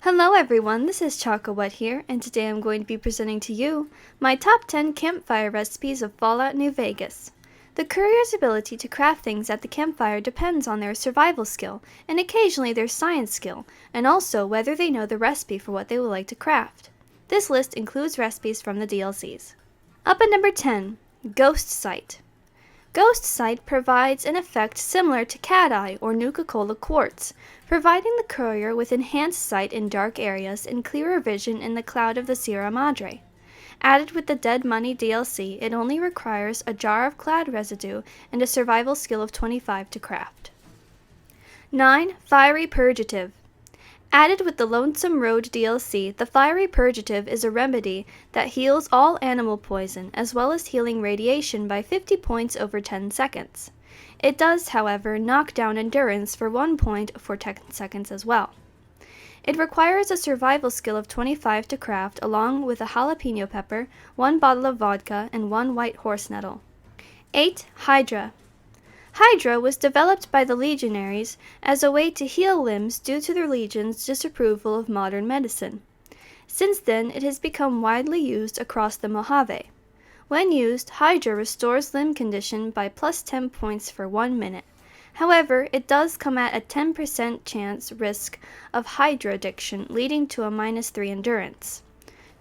Hello everyone, this is Chocowet here, and today I'm going to be presenting to you my top 10 campfire recipes of Fallout New Vegas. The courier's ability to craft things at the campfire depends on their survival skill, and occasionally their science skill, and also whether they know the recipe for what they would like to craft. This list includes recipes from the DLCs. Up at number 10, Ghost Sight. Ghost Sight provides an effect similar to Cat Eye or Nuka-Cola Quartz, providing the courier with enhanced sight in dark areas and clearer vision in the cloud of the Sierra Madre. Added with the Dead Money DLC, it only requires a jar of cloud residue and a survival skill of 25 to craft. 9. Fiery Purgative. Added with the Lonesome Road DLC, the Fiery Purgative is a remedy that heals all animal poison, as well as healing radiation by 50 points over 10 seconds. It does, however, knock down endurance for 1 point for 10 seconds as well. It requires a survival skill of 25 to craft, along with a jalapeno pepper, 1 bottle of vodka, and 1 white horse nettle. 8. Hydra. Hydra was developed by the Legionaries as a way to heal limbs due to the Legion's disapproval of modern medicine. Since then, it has become widely used across the Mojave. When used, Hydra restores limb condition by plus 10 points for 1 minute. However, it does come at a 10% chance risk of Hydra addiction, leading to a minus 3 endurance.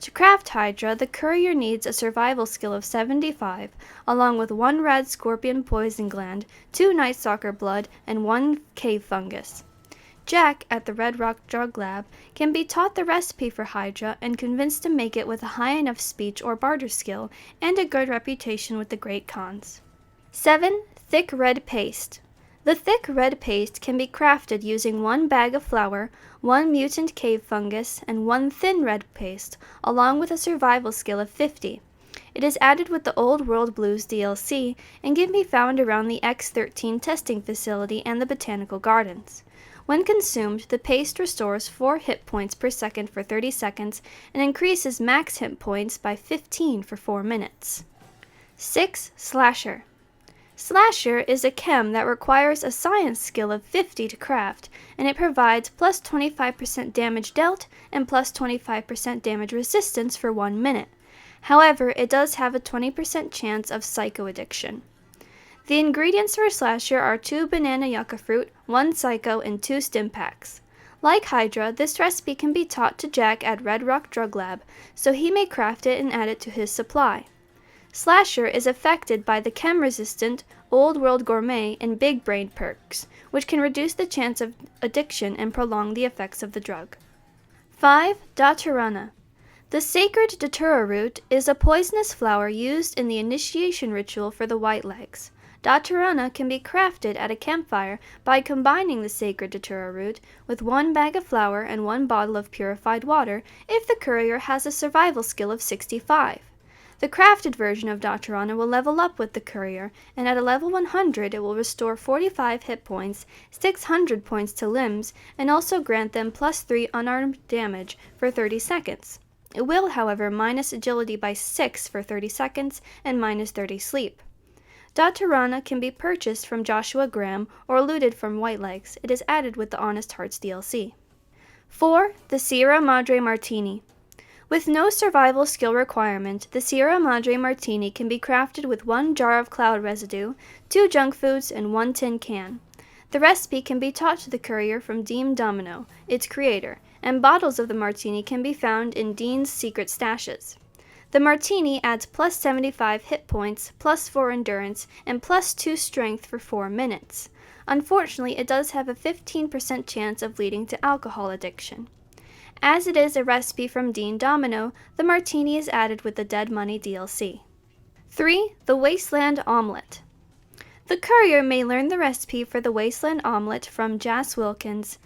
To craft Hydra, the courier needs a survival skill of 75, along with 1 rad scorpion poison gland, 2 night stalker blood, and 1 cave fungus. Jack, at the Red Rock Drug Lab, can be taught the recipe for Hydra and convinced to make it with a high enough speech or barter skill and a good reputation with the Great Khans. 7. Thick Red Paste. The thick red paste can be crafted using 1 bag of flour, 1 mutant cave fungus, and 1 thin red paste, along with a survival skill of 50. It is added with the Old World Blues DLC and can be found around the X-13 testing facility and the Botanical Gardens. When consumed, the paste restores 4 hit points per second for 30 seconds and increases max hit points by 15 for 4 minutes. 6. Slasher. Slasher is a chem that requires a science skill of 50 to craft, and it provides plus 25% damage dealt and plus 25% damage resistance for 1 minute. However, it does have a 20% chance of psycho addiction. The ingredients for Slasher are 2 banana yucca fruit, 1 psycho, and 2 stim packs. Like Hydra, this recipe can be taught to Jack at Red Rock Drug Lab, so he may craft it and add it to his supply. Slasher is affected by the chem-resistant, Old World Gourmet, and Big Brain perks, which can reduce the chance of addiction and prolong the effects of the drug. 5. Daturana. The sacred Datura root is a poisonous flower used in the initiation ritual for the Whitelegs. Daturana can be crafted at a campfire by combining the sacred Datura root with 1 bag of flour and 1 bottle of purified water if the courier has a survival skill of 65. The crafted version of Daturana will level up with the courier, and at a level 100 it will restore 45 hit points, 600 points to limbs, and also grant them plus 3 unarmed damage for 30 seconds. It will, however, minus agility by 6 for 30 seconds and minus 30 sleep. Daturana can be purchased from Joshua Graham or looted from Whitelegs. It is added with the Honest Hearts DLC. 4. The Sierra Madre Martini. With no survival skill requirement, the Sierra Madre Martini can be crafted with 1 jar of cloud residue, 2 junk foods, and 1 tin can. The recipe can be taught to the courier from Dean Domino, its creator, and bottles of the Martini can be found in Dean's secret stashes. The Martini adds plus 75 hit points, plus 4 endurance, and plus 2 strength for 4 minutes. Unfortunately, it does have a 15% chance of leading to alcohol addiction. As it is a recipe from Dean Domino, the Martini is added with the Dead Money DLC. 3. The Wasteland Omelet. The courier may learn the recipe for the Wasteland Omelet from Jas Wilkins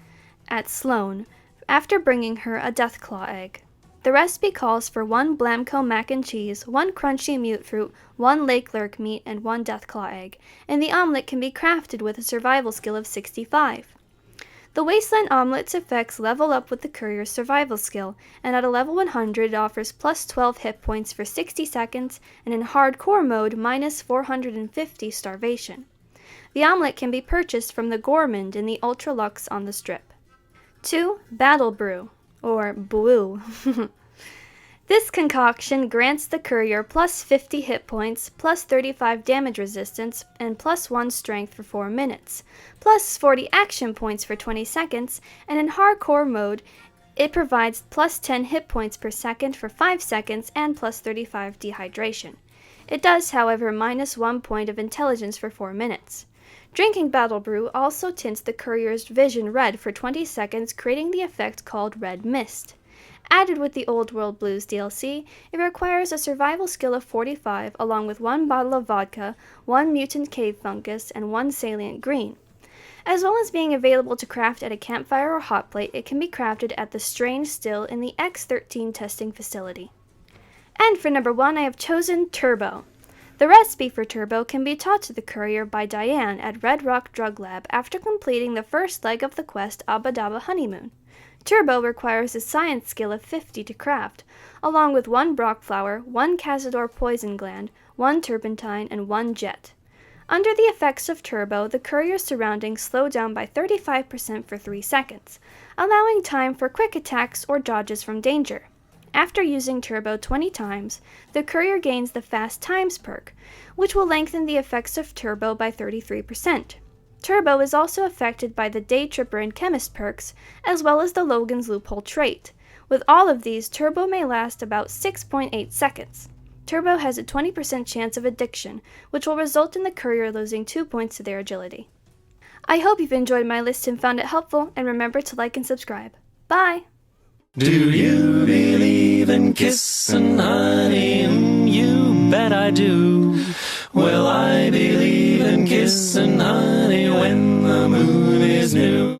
at Sloan after bringing her a Deathclaw egg. The recipe calls for 1 Blamco mac and cheese, 1 crunchy mute fruit, 1 lake lurk meat, and 1 Deathclaw egg, and the omelet can be crafted with a survival skill of 65. The Wasteland Omelet's effects level up with the courier's survival skill, and at a level 100 it offers plus 12 hit points for 60 seconds, and in hardcore mode minus 450 starvation. The omelet can be purchased from the Gourmand in the Ultra Luxe on the strip. 2. Battle Brew, or Brew. This concoction grants the courier plus 50 hit points, plus 35 damage resistance, and plus 1 strength for 4 minutes, plus 40 action points for 20 seconds, and in hardcore mode, it provides plus 10 hit points per second for 5 seconds and plus 35 dehydration. It does, however, minus 1 point of intelligence for 4 minutes. Drinking Battle Brew also tints the courier's vision red for 20 seconds, creating the effect called Red Mist. Added with the Old World Blues DLC, it requires a survival skill of 45 along with 1 bottle of vodka, 1 mutant cave fungus, and 1 salient green. As well as being available to craft at a campfire or hot plate, it can be crafted at the Strange Still in the X13 testing facility. And for number 1, I have chosen Turbo. The recipe for Turbo can be taught to the courier by Diane at Red Rock Drug Lab after completing the first leg of the quest Abba Dabba Honeymoon. Turbo requires a science skill of 50 to craft, along with 1 Brock flower, 1 Cazador poison gland, 1 turpentine, and 1 jet. Under the effects of Turbo, the courier's surroundings slow down by 35% for 3 seconds, allowing time for quick attacks or dodges from danger. After using Turbo 20 times, the courier gains the Fast Times perk, which will lengthen the effects of Turbo by 33%. Turbo is also affected by the Day Tripper and Chemist perks, as well as the Logan's Loophole trait. With all of these, Turbo may last about 6.8 seconds. Turbo has a 20% chance of addiction, which will result in the courier losing 2 points to their agility. I hope you've enjoyed my list and found it helpful, and remember to like and subscribe. Bye! Do you believe in kissing honey? You bet I do. Well, I believe in kissing honey when the moon is new.